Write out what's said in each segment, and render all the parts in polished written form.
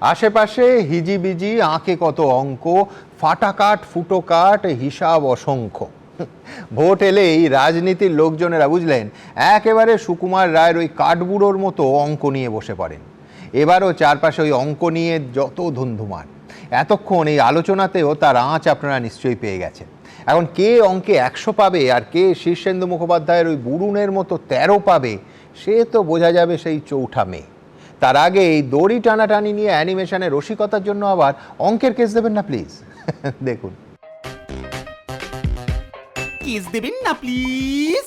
আশেপাশে হিজিবিজি আঁকে কত অঙ্ক, ফাটাকাট ফুটোকাট হিসাব অসংখ্য। ভোট এলেই রাজনীতির লোকজনেরা বুঝলেন একেবারে সুকুমার রায়ের ওই কাঠবুড়োর মতো অঙ্ক নিয়ে বসে পড়েন। এবারও চারপাশে ওই অঙ্ক নিয়ে যত ধুন্ধুমার, এতক্ষণ এই আলোচনাতেও তার আঁচ আপনারা নিশ্চয়ই পেয়ে গেছেন। এখন কে অঙ্কে 100 পাবে আর কে শীর্ষেন্দু মুখোপাধ্যায়ের ওই বুড়ুনের মতো 13 পাবে, সে তো বোঝা যাবে সেই 4 মে। তার আগে এই দড়ি টানাটানি নিয়ে অ্যানিমেশনের রসিকতার জন্য আবার অঙ্কের কেস দেবেন না প্লিজ। দেখুন, কেস দেবেন না প্লিজ।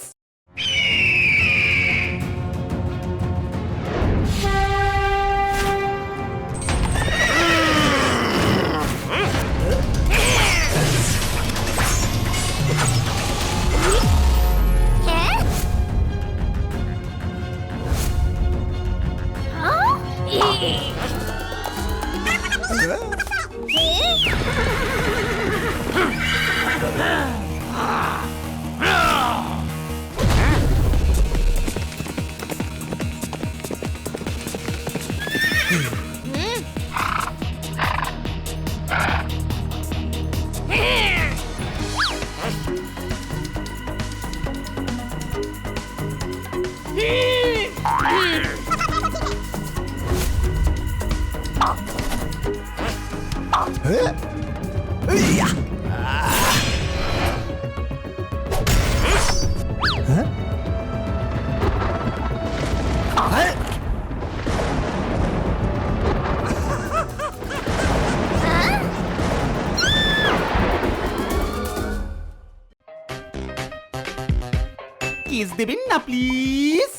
কেস দেবেন না প্লিজ।